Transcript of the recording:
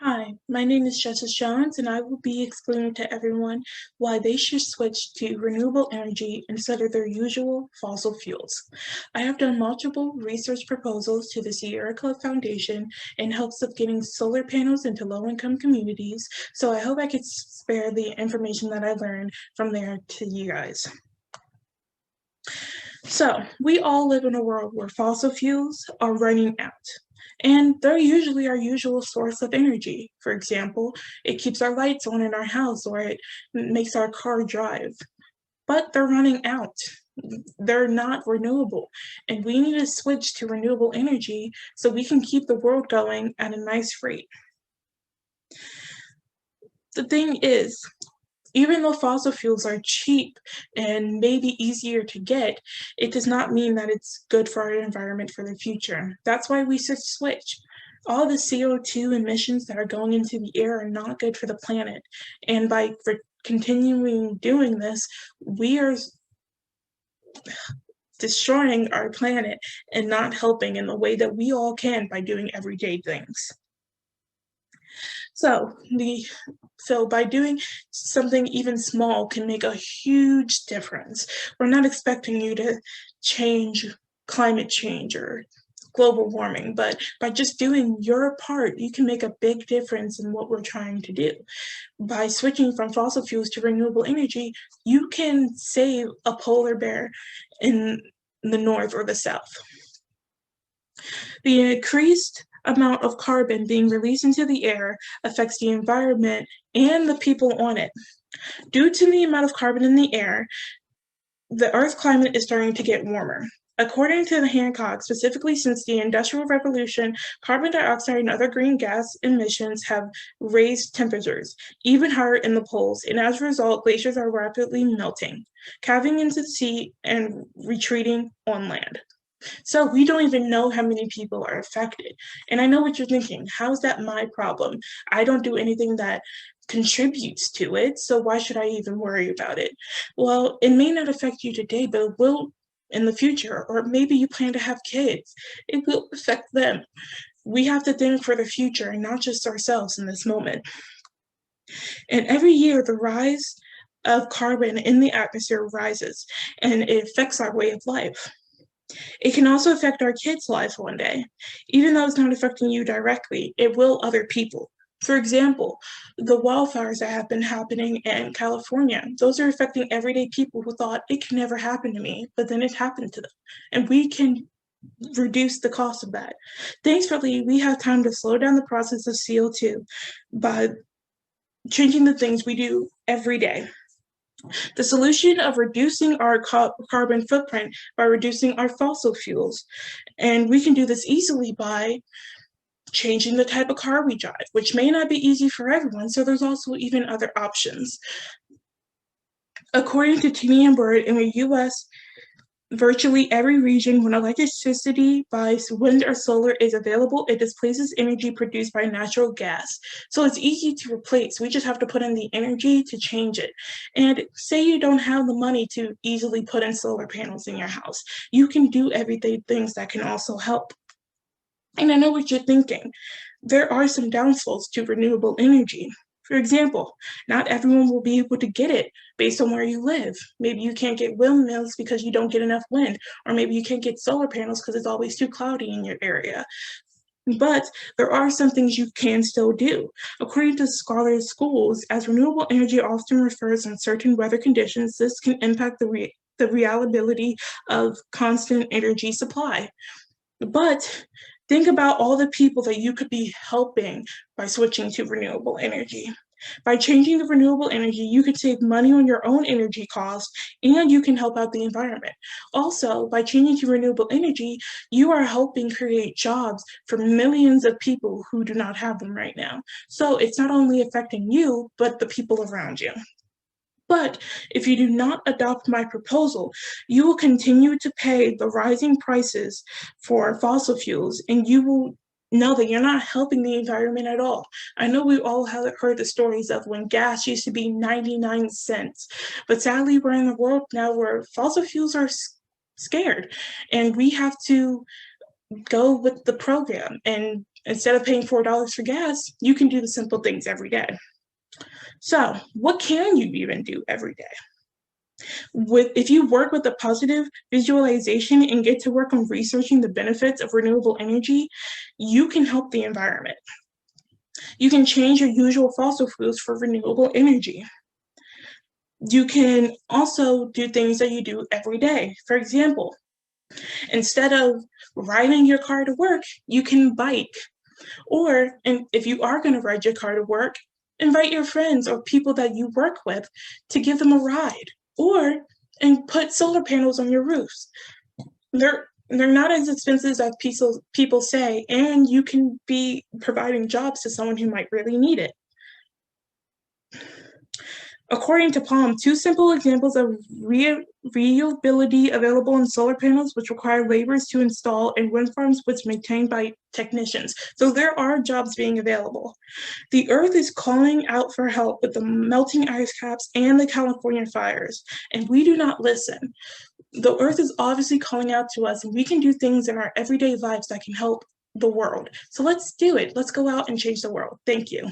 Hi, my name is Justice Jones, and I will be explaining to everyone why they should switch to renewable energy instead of their usual fossil fuels. I have done multiple research proposals to the Sierra Club Foundation in hopes of getting solar panels into low-income communities, so I hope I could spare the information that I learned from there to you guys. So, we all live in a world where fossil fuels are running out. And they're usually our usual source of energy. For example, it keeps our lights on in our house or it makes our car drive. But they're running out. They're not renewable. And we need to switch to renewable energy so we can keep the world going at a nice rate. The thing is, even though fossil fuels are cheap and maybe easier to get, it does not mean that it's good for our environment for the future. That's why we should switch. All the CO2 emissions that are going into the air are not good for the planet. And by continuing doing this, we are destroying our planet and not helping in the way that we all can by doing everyday things. So by doing something even small can make a huge difference. We're not expecting you to change climate change or global warming, but by just doing your part, you can make a big difference in what we're trying to do. By switching from fossil fuels to renewable energy, you can save a polar bear in the north or the south. The increased amount of carbon being released into the air affects the environment and the people on it. Due to the amount of carbon in the air, the Earth's climate is starting to get warmer. According to the Hancock, specifically since the Industrial Revolution, carbon dioxide and other green gas emissions have raised temperatures, even higher in the poles, and as a result, glaciers are rapidly melting, calving into the sea and retreating on land. So we don't even know how many people are affected. And I know what you're thinking. How is that my problem? I don't do anything that contributes to it, so why should I even worry about it? Well, it may not affect you today, but it will in the future, or maybe you plan to have kids. It will affect them. We have to think for the future and not just ourselves in this moment. And every year, the rise of carbon in the atmosphere rises, and it affects our way of life. It can also affect our kids' lives one day. Even though it's not affecting you directly, it will other people. For example, the wildfires that have been happening in California, those are affecting everyday people who thought it could never happen to me, but then it happened to them. And we can reduce the cost of that. Thankfully, we have time to slow down the process of CO2 by changing the things we do every day. The solution of reducing our carbon footprint by reducing our fossil fuels. And we can do this easily by changing the type of car we drive, which may not be easy for everyone, so there's also even other options. According to Tini and Bird, in the US, virtually every region when electricity by wind or solar is available, it displaces energy produced by natural gas. So it's easy to replace. We just have to put in the energy to change it. And say you don't have the money to easily put in solar panels in your house. You can do everyday things that can also help. And I know what you're thinking. There are some downfalls to renewable energy. For example, not everyone will be able to get it based on where you live. Maybe you can't get windmills because you don't get enough wind, or maybe you can't get solar panels because it's always too cloudy in your area. But there are some things you can still do. According to scholars schools, as renewable energy often refers in certain weather conditions, this can impact the reliability of constant energy supply. But think about all the people that you could be helping by switching to renewable energy. By changing the renewable energy, you can save money on your own energy costs and you can help out the environment. Also, by changing to renewable energy, you are helping create jobs for millions of people who do not have them right now. So it's not only affecting you, but the people around you. But if you do not adopt my proposal, you will continue to pay the rising prices for fossil fuels, and you will know that you're not helping the environment at all. I know we all have heard the stories of when gas used to be 99 cents, but sadly, we're in a world now where fossil fuels are scared, and we have to go with the program and Instead of paying $4 for gas, you can do the simple things every day. So, what can you even do every day? If you work with a positive visualization and get to work on researching the benefits of renewable energy, you can help the environment. You can change your usual fossil fuels for renewable energy. You can also do things that you do every day. For example, instead of riding your car to work, you can bike. Or, and if you are going to ride your car to work, invite your friends or people that you work with to give them a ride. Or, and put solar panels on your roofs. They're not as expensive as people say, and you can be providing jobs to someone who might really need it. According to Palm, two simple examples of reusability available in solar panels, which require laborers to install, and wind farms, which maintained by technicians. So there are jobs being available. The Earth is calling out for help with the melting ice caps and the California fires, and we do not listen. The Earth is obviously calling out to us, and we can do things in our everyday lives that can help the world. So let's do it. Let's go out and change the world. Thank you.